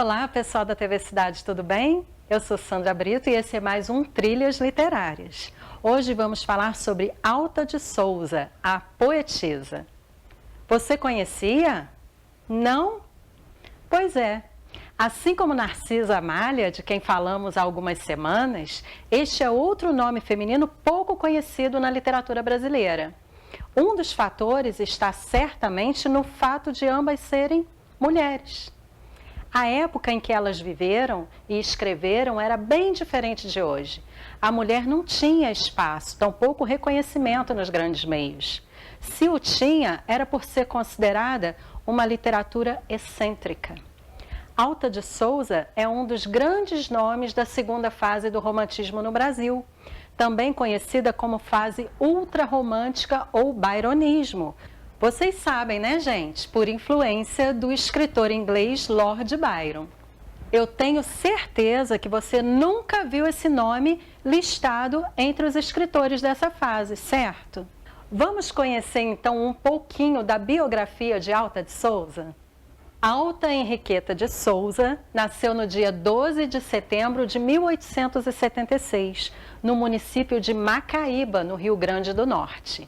Olá, pessoal da TV Cidade, tudo bem? Eu sou Sandra Brito e esse é mais um Trilhas Literárias. Hoje vamos falar sobre Alta de Souza, a poetisa. Você conhecia? Não? Pois é. Assim como Narcisa Amália, de quem falamos há algumas semanas, este é outro nome feminino pouco conhecido na literatura brasileira. Um dos fatores está certamente no fato de ambas serem mulheres. A época em que elas viveram e escreveram era bem diferente de hoje. A mulher não tinha espaço, tampouco reconhecimento nos grandes meios. Se o tinha, era por ser considerada uma literatura excêntrica. Alta de Souza é um dos grandes nomes da segunda fase do romantismo no Brasil, também conhecida como fase ultrarromântica ou byronismo. Vocês sabem, né, gente? Por influência do escritor inglês Lord Byron. Eu tenho certeza que você nunca viu esse nome listado entre os escritores dessa fase, certo? Vamos conhecer então um pouquinho da biografia de Alta de Souza? Alta Henriqueta de Souza nasceu no dia 12 de setembro de 1876, no município de Macaíba, no Rio Grande do Norte.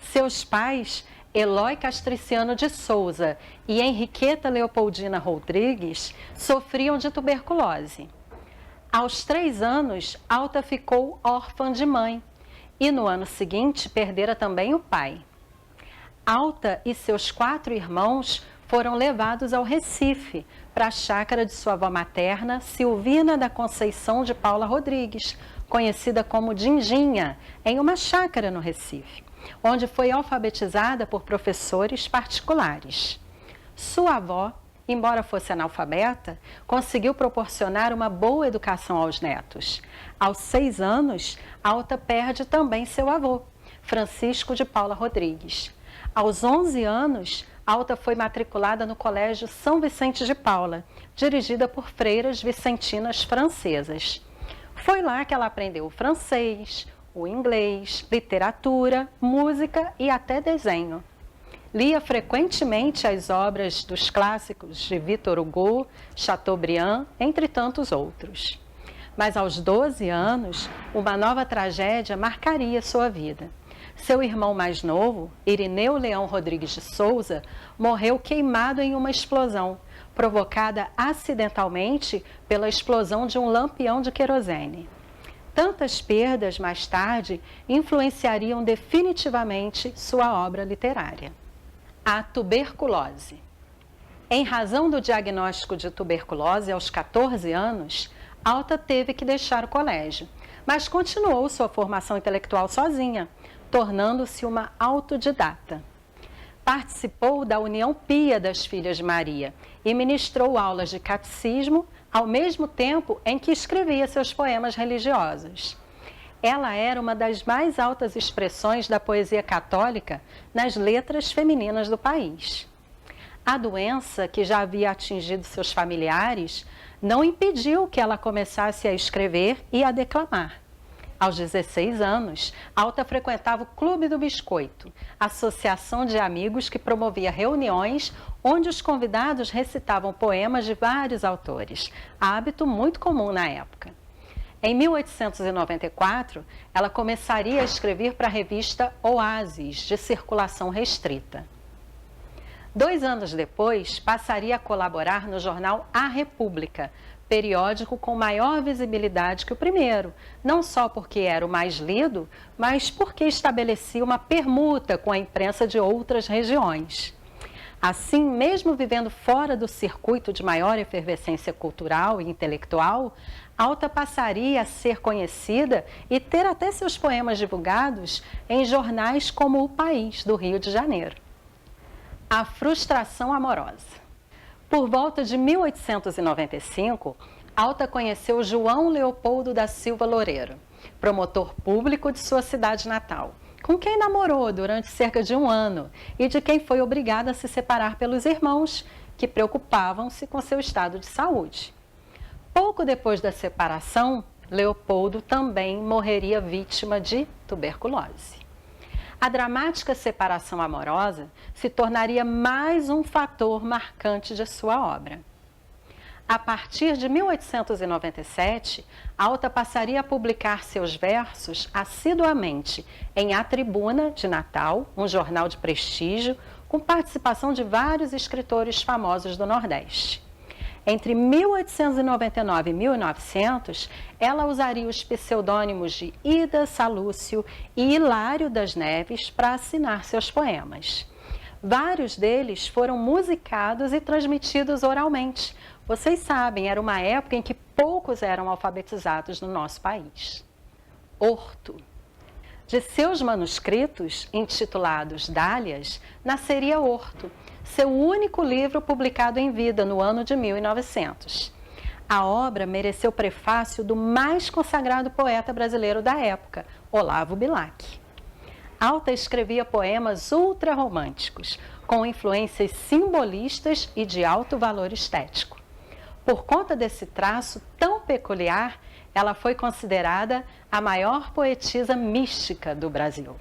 Seus pais, Eloy Castriciano de Souza e Henriqueta Leopoldina Rodrigues, sofriam de tuberculose. Aos 3 anos, Alta ficou órfã de mãe e no ano seguinte perdera também o pai. Alta e seus 4 irmãos foram levados ao Recife, para a chácara de sua avó materna, Silvina da Conceição de Paula Rodrigues, conhecida como Dinginha, em uma chácara no Recife, onde foi alfabetizada por professores particulares. Sua avó, embora fosse analfabeta, conseguiu proporcionar uma boa educação aos netos. Aos 6 anos, Alta perde também seu avô, Francisco de Paula Rodrigues. Aos 11 anos, Alta foi matriculada no Colégio São Vicente de Paula, dirigida por freiras vicentinas francesas. Foi lá que ela aprendeu o francês, o inglês, literatura, música e até desenho. Lia frequentemente as obras dos clássicos de Victor Hugo, Chateaubriand, entre tantos outros. Mas aos 12 anos, uma nova tragédia marcaria sua vida. Seu irmão mais novo, Irineu Leão Rodrigues de Souza, morreu queimado em uma explosão, provocada acidentalmente pela explosão de um lampião de querosene. Tantas perdas, mais tarde, influenciariam definitivamente sua obra literária. A tuberculose. Em razão do diagnóstico de tuberculose aos 14 anos, Alta teve que deixar o colégio, mas continuou sua formação intelectual sozinha, tornando-se uma autodidata. Participou da União Pia das Filhas de Maria e ministrou aulas de catecismo, ao mesmo tempo em que escrevia seus poemas religiosos. Ela era uma das mais altas expressões da poesia católica nas letras femininas do país. A doença, que já havia atingido seus familiares, não impediu que ela começasse a escrever e a declamar. Aos 16 anos, Alta frequentava o Clube do Biscoito, associação de amigos que promovia reuniões onde os convidados recitavam poemas de vários autores, hábito muito comum na época. Em 1894, ela começaria a escrever para a revista Oásis, de circulação restrita. 2 anos depois, passaria a colaborar no jornal A República, periódico com maior visibilidade que o primeiro, não só porque era o mais lido, mas porque estabelecia uma permuta com a imprensa de outras regiões. Assim, mesmo vivendo fora do circuito de maior efervescência cultural e intelectual, Alta passaria a ser conhecida e ter até seus poemas divulgados em jornais como O País, do Rio de Janeiro. A frustração amorosa. Por volta de 1895, Alta conheceu João Leopoldo da Silva Loureiro, promotor público de sua cidade natal, com quem namorou durante cerca de 1 ano e de quem foi obrigada a se separar pelos irmãos, que preocupavam-se com seu estado de saúde. Pouco depois da separação, Leopoldo também morreria vítima de tuberculose. A dramática separação amorosa se tornaria mais um fator marcante de sua obra. A partir de 1897, Alta passaria a publicar seus versos assiduamente em A Tribuna de Natal, um jornal de prestígio, com participação de vários escritores famosos do Nordeste. Entre 1899 e 1900, ela usaria os pseudônimos de Ida Salúcio e Hilário das Neves para assinar seus poemas. Vários deles foram musicados e transmitidos oralmente. Vocês sabem, era uma época em que poucos eram alfabetizados no nosso país. Horto. De seus manuscritos, intitulados Dálias, nasceria Horto, seu único livro publicado em vida no ano de 1900. A obra mereceu o prefácio do mais consagrado poeta brasileiro da época, Olavo Bilac. Alta escrevia poemas ultrarromânticos, com influências simbolistas e de alto valor estético. Por conta desse traço tão peculiar, ela foi considerada a maior poetisa mística do Brasil.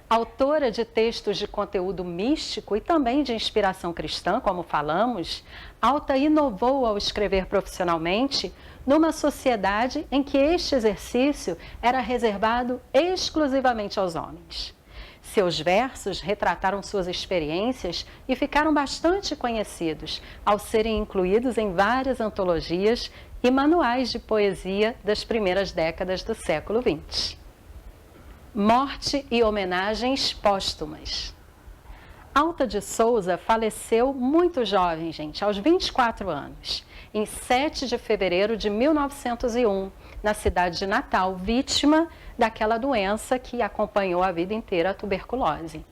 Autora de textos de conteúdo místico e também de inspiração cristã, como falamos, Alta inovou ao escrever profissionalmente numa sociedade em que este exercício era reservado exclusivamente aos homens. Seus versos retrataram suas experiências e ficaram bastante conhecidos ao serem incluídos em várias antologias e manuais de poesia das primeiras décadas do século XX. Morte e homenagens póstumas. Alta de Souza faleceu muito jovem, gente, aos 24 anos, em 7 de fevereiro de 1901, na cidade de Natal, vítima daquela doença que acompanhou a vida inteira, a tuberculose.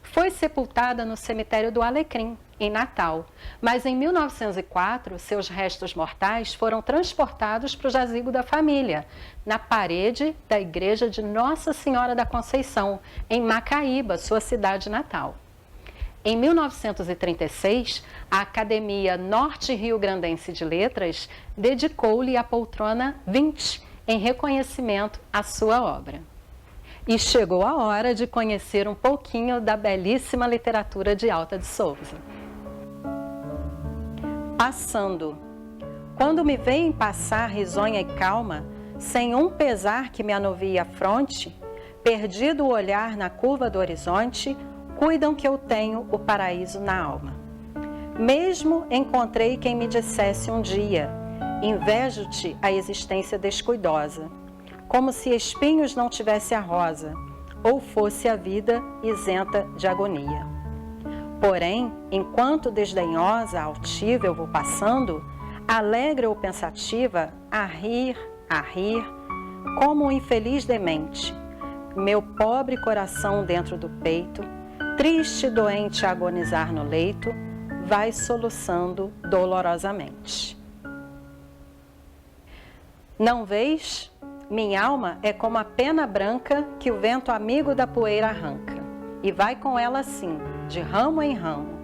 Foi sepultada no cemitério do Alecrim, em Natal, mas em 1904, seus restos mortais foram transportados para o jazigo da família, na parede da igreja de Nossa Senhora da Conceição, em Macaíba, sua cidade natal. Em 1936, a Academia Norte-Rio-Grandense de Letras dedicou-lhe a poltrona 20, em reconhecimento à sua obra. E chegou a hora de conhecer um pouquinho da belíssima literatura de Alta de Souza. Passando. Quando me veem passar risonha e calma, sem um pesar que me anuvie a fronte, perdido o olhar na curva do horizonte, cuidam que eu tenho o paraíso na alma. Mesmo encontrei quem me dissesse um dia, invejo-te a existência descuidosa, como se espinhos não tivesse a rosa, ou fosse a vida isenta de agonia. Porém, enquanto desdenhosa, altiva eu vou passando, alegre ou pensativa, a rir, como um infeliz demente, meu pobre coração dentro do peito, triste e doente a agonizar no leito, vai soluçando dolorosamente. Não vês? Minha alma é como a pena branca que o vento amigo da poeira arranca, e vai com ela assim, de ramo em ramo,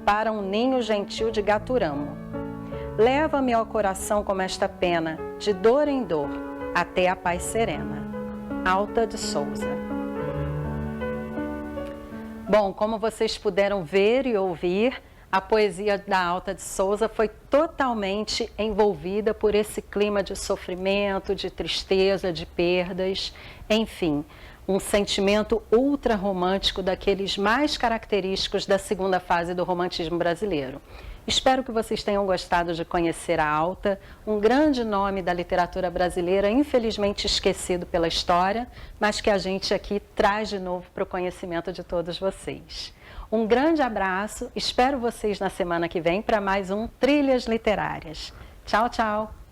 para um ninho gentil de gaturamo. Leva-me ao coração como esta pena, de dor em dor, até a paz serena. Alta de Souza. Bom, como vocês puderam ver e ouvir, a poesia da Alta de Souza foi totalmente envolvida por esse clima de sofrimento, de tristeza, de perdas, enfim, um sentimento ultra-romântico daqueles mais característicos da segunda fase do romantismo brasileiro. Espero que vocês tenham gostado de conhecer a Alta, um grande nome da literatura brasileira, infelizmente esquecido pela história, mas que a gente aqui traz de novo para o conhecimento de todos vocês. Um grande abraço, espero vocês na semana que vem para mais um Trilhas Literárias. Tchau, tchau!